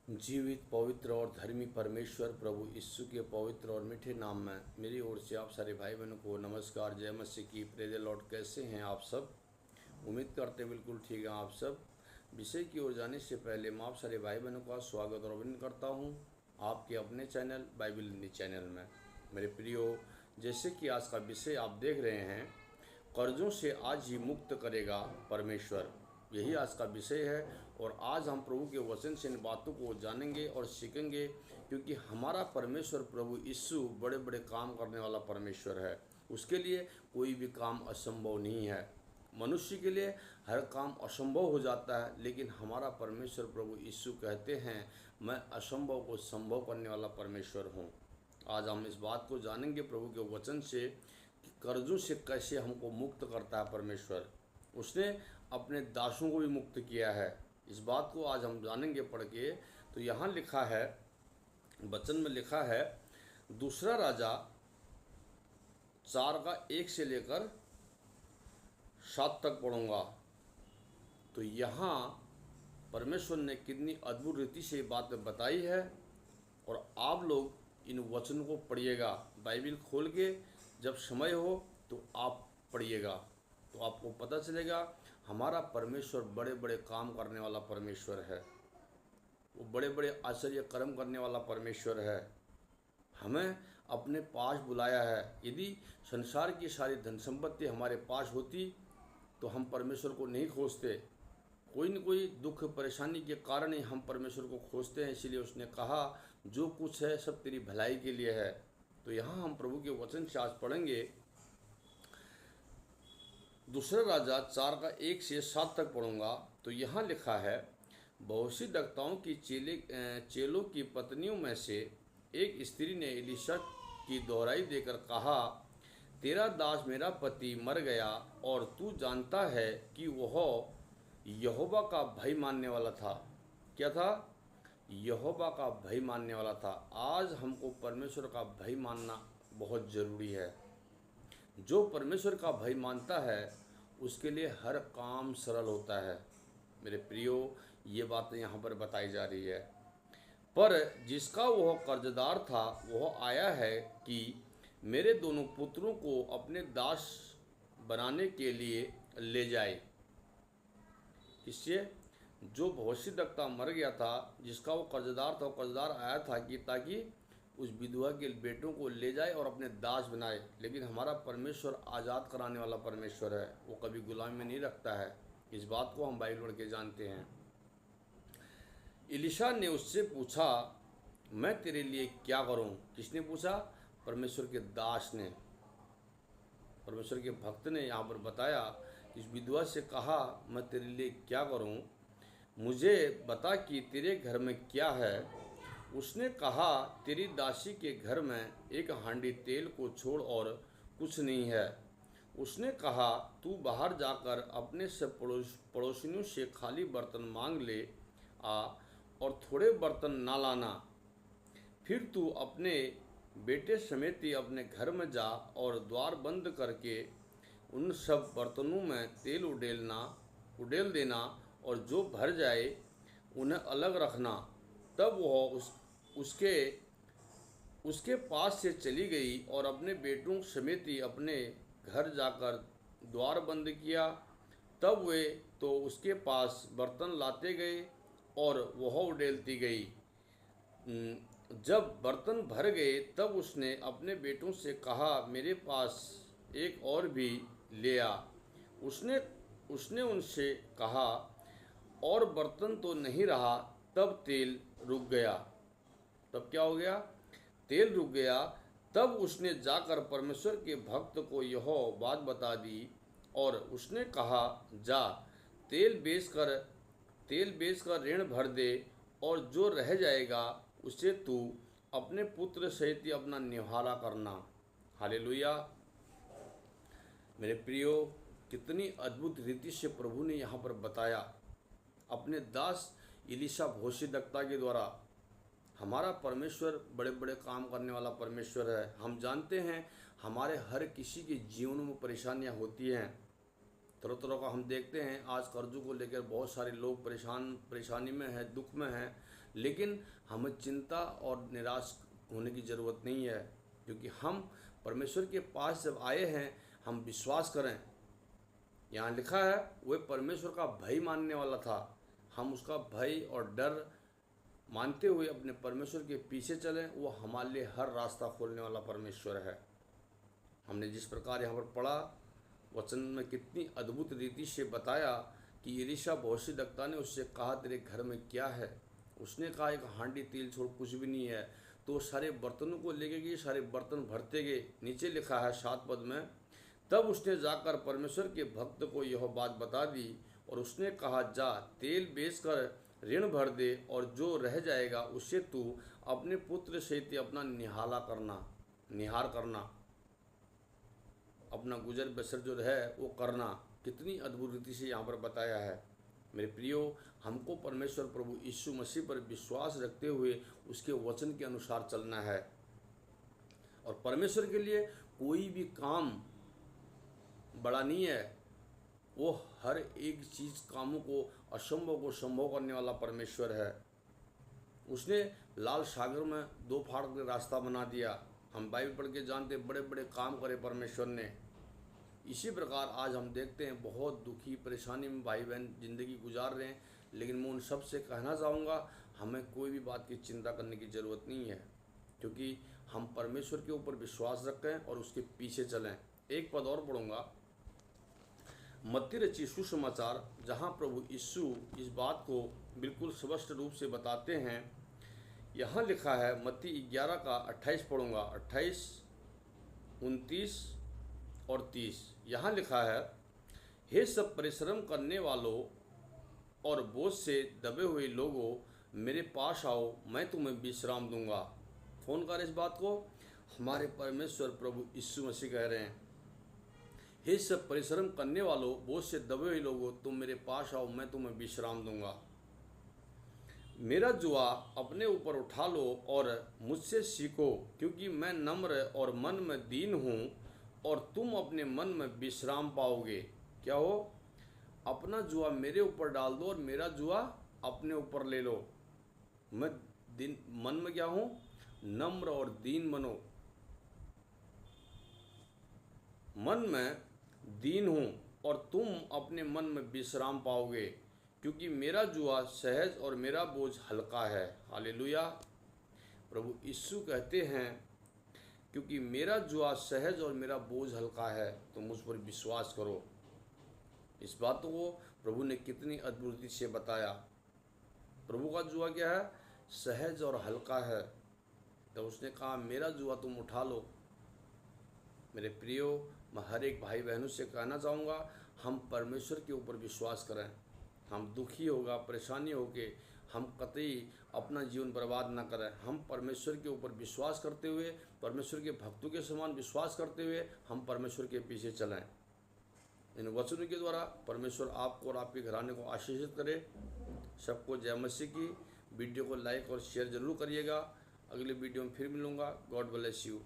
जीवित पवित्र और धर्मी परमेश्वर प्रभु यीशु के पवित्र और मीठे नाम में मेरी ओर से आप सारे भाई बहनों को नमस्कार। जय मसीह की। Praise the Lord. कैसे हैं आप सब? उम्मीद करते हैं बिल्कुल ठीक हैं आप सब। विषय की ओर जाने से पहले मैं आप सारे भाई बहनों का स्वागत और अभिनंदन करता हूं आपके अपने चैनल बाइबल हिंदी चैनल में। मेरे प्रियो, जैसे कि आज का विषय आप देख रहे हैं, कर्जों से आज ही मुक्त करेगा परमेश्वर, यही आज का विषय है। और आज हम प्रभु के वचन से इन बातों को जानेंगे और सीखेंगे, क्योंकि हमारा परमेश्वर प्रभु यीशु बड़े बड़े काम करने वाला परमेश्वर है। उसके लिए कोई भी काम असंभव नहीं है। मनुष्य के लिए हर काम असंभव हो जाता है, लेकिन हमारा परमेश्वर प्रभु यीशु कहते हैं, मैं असंभव को संभव करने वाला परमेश्वर हूँ। आज हम इस बात को जानेंगे प्रभु के वचन से कि कर्जों से कैसे हमको मुक्त करता है परमेश्वर। उसने अपने दासों को भी मुक्त किया है। इस बात को आज हम जानेंगे पढ़ के। तो यहाँ लिखा है, वचन में लिखा है, दूसरा राजा 4 का 1 से लेकर 7 तक पढ़ूंगा। तो यहाँ परमेश्वर ने कितनी अद्भुत रीति से बात बताई है, और आप लोग इन वचनों को पढ़िएगा। बाइबल खोल के जब समय हो तो आप पढ़िएगा, तो आपको पता चलेगा हमारा परमेश्वर बड़े बड़े काम करने वाला परमेश्वर है। वो बड़े बड़े आश्चर्य कर्म करने वाला परमेश्वर है। हमें अपने पास बुलाया है। यदि संसार की सारी धन संपत्ति हमारे पास होती तो हम परमेश्वर को नहीं खोजते। कोई न कोई दुख परेशानी के कारण ही हम परमेश्वर को खोजते हैं। इसीलिए उसने कहा, जो कुछ है सब तेरी भलाई के लिए है। तो यहाँ हम प्रभु के वचन से आज पढ़ेंगे। दूसरा राजा 4 का 1 से 7 तक पढ़ूंगा। तो यहाँ लिखा है, भविष्यद्वक्ताओं की चेलों की पत्नियों में से एक स्त्री ने एलीशा की दोहराई देकर कहा, तेरा दास मेरा पति मर गया, और तू जानता है कि वह यहोवा का भय मानने वाला था। क्या था? यहोवा का भय मानने वाला था। आज हमको परमेश्वर का भय मानना बहुत ज़रूरी है। जो परमेश्वर का भय मानता है उसके लिए हर काम सरल होता है। मेरे प्रियो, ये बातें यहाँ पर बताई जा रही है। पर जिसका वह कर्जदार था वह आया है कि मेरे दोनों पुत्रों को अपने दास बनाने के लिए ले जाए। इससे जो भविष्यद्वक्ता मर गया था, जिसका वो कर्जदार था, वो कर्जदार आया था कि ताकि उस विधवा के बेटों को ले जाए और अपने दास बनाए। लेकिन हमारा परमेश्वर आज़ाद कराने वाला परमेश्वर है। वो कभी गुलामी में नहीं रखता है। इस बात को हम बाइबल पढ़ के जानते हैं। एलीशा ने उससे पूछा, मैं तेरे लिए क्या करूं? किसने पूछा? परमेश्वर के दास ने, परमेश्वर के भक्त ने यहाँ पर बताया। इस विधवा से कहा, मैं तेरे लिए क्या करूं? मुझे बता कि तेरे घर में क्या है। उसने कहा, तेरी दासी के घर में एक हांडी तेल को छोड़ और कुछ नहीं है। उसने कहा, तू बाहर जाकर अपने सब पड़ोसियों से खाली बर्तन मांग ले आ, और थोड़े बर्तन ना लाना। फिर तू अपने बेटे समेत ही अपने घर में जा और द्वार बंद करके उन सब बर्तनों में तेल उडेल देना, और जो भर जाए उन्हें अलग रखना। तब वह उसके पास से चली गई और अपने बेटों समेत ही अपने घर जाकर द्वार बंद किया। तब वे तो उसके पास बर्तन लाते गए और वह उडेलती गई। जब बर्तन भर गए तब उसने अपने बेटों से कहा, मेरे पास एक और भी ले आ। उसने उनसे कहा, और बर्तन तो नहीं रहा। तब तेल रुक गया। तब क्या हो गया? तेल रुक गया। तब उसने जाकर परमेश्वर के भक्त को यह बात बता दी, और उसने कहा, जा तेल बेचकर ऋण भर दे, और जो रह जाएगा उसे तू अपने पुत्र सहित अपना निवाला करना। हालेलुया। मेरे प्रियो, कितनी अद्भुत रीति से प्रभु ने यहाँ पर बताया अपने दास एलीशा भविष्यद्वक्ता के द्वारा। हमारा परमेश्वर बड़े बड़े काम करने वाला परमेश्वर है। हम जानते हैं हमारे हर किसी के जीवन में परेशानियां होती हैं, तरह तरह का हम देखते हैं। आज कर्जों को लेकर बहुत सारे लोग परेशानी में हैं, दुख में हैं। लेकिन हमें चिंता और निराश होने की ज़रूरत नहीं है, क्योंकि हम परमेश्वर के पास जब आए हैं, हम विश्वास करें। यहाँ लिखा है वह परमेश्वर का भय मानने वाला था। हम उसका भय और डर मानते हुए अपने परमेश्वर के पीछे चलें। वो हमारे लिए हर रास्ता खोलने वाला परमेश्वर है। हमने जिस प्रकार यहाँ पर पढ़ा, वचन में कितनी अद्भुत रीति से बताया कि एलीशा भविष्यद्वक्ता ने उससे कहा, तेरे घर में क्या है? उसने कहा, एक हांडी तेल छोड़ कुछ भी नहीं है। तो सारे बर्तनों को लेके गए, सारे बर्तन भरते गए। नीचे लिखा है 7 पद में, तब उसने जाकर परमेश्वर के भक्त को यह बात बता दी और उसने कहा, जा तेल बेचकर ऋण भर दे और जो रह जाएगा उससे तू अपने पुत्र सहित अपना निहार करना, अपना गुजर बसर जो है वो करना। कितनी अद्भुत रीति से यहाँ पर बताया है। मेरे प्रियो, हमको परमेश्वर प्रभु यीशु मसीह पर विश्वास रखते हुए उसके वचन के अनुसार चलना है। और परमेश्वर के लिए कोई भी काम बड़ा नहीं है। वो हर एक चीज़, कामों को, असंभव को संभव करने वाला परमेश्वर है। उसने लाल सागर में 2 फाड़ के रास्ता बना दिया। हम बाइबल पढ़ के जानते, बड़े बड़े काम करे परमेश्वर ने। इसी प्रकार आज हम देखते हैं बहुत दुखी, परेशानी में भाई बहन ज़िंदगी गुजार रहे हैं। लेकिन मैं उन सब से कहना चाहूँगा, हमें कोई भी बात की चिंता करने की ज़रूरत नहीं है, क्योंकि हम परमेश्वर के ऊपर विश्वास रखें और उसके पीछे चलें। एक पद और पढ़ूँगा, मत्ती रचित सुसमाचार, जहाँ प्रभु यीशु इस बात को बिल्कुल स्पष्ट रूप से बताते हैं। यहाँ लिखा है मत्ती 11 का 28 पढ़ूँगा, 28, 29 और 30। यहाँ लिखा है, हे सब परिश्रम करने वालों और बोझ से दबे हुए लोगों, मेरे पास आओ, मैं तुम्हें विश्राम दूंगा। कौन कर इस बात को? हमारे परमेश्वर प्रभु यीशु मसीह कह रहे हैं, हे सब परिश्रम करने वालों, बोझ से दबे हुए लोगों, तुम मेरे पास आओ, मैं तुम्हें विश्राम दूंगा। मेरा जुआ अपने ऊपर उठा लो और मुझसे सीखो, क्योंकि मैं नम्र और मन में दीन हूँ, और तुम अपने मन में विश्राम पाओगे। क्या हो? अपना जुआ मेरे ऊपर डाल दो और मेरा जुआ अपने ऊपर ले लो। मैं मन में क्या हूँ? नम्र और दीन बनो। मन में दीन हूँ और तुम अपने मन में विश्राम पाओगे, क्योंकि मेरा जुआ सहज और मेरा बोझ हल्का है। हालेलुया। प्रभु यीशु कहते हैं, क्योंकि मेरा जुआ सहज और मेरा बोझ हल्का है, तो मुझ पर विश्वास करो। इस बात को प्रभु ने कितनी अद्भुत से बताया। प्रभु का जुआ क्या है? सहज और हल्का है। तो उसने कहा, मेरा जुआ तुम उठा लो। मेरे प्रियो, मैं हर एक भाई बहनों से कहना चाहूँगा, हम परमेश्वर के ऊपर विश्वास करें। हम दुखी होगा, परेशानी होके हम कतई अपना जीवन बर्बाद ना करें। हम परमेश्वर के ऊपर विश्वास करते हुए, परमेश्वर के भक्तों के समान विश्वास करते हुए हम परमेश्वर के पीछे चलें। इन वचनों के द्वारा परमेश्वर आपको और आपके घराने को आशीषित करे। सबको जय मसीह की। वीडियो को लाइक और शेयर जरूर करिएगा। अगले वीडियो में फिर मिलूँगा। God bless you.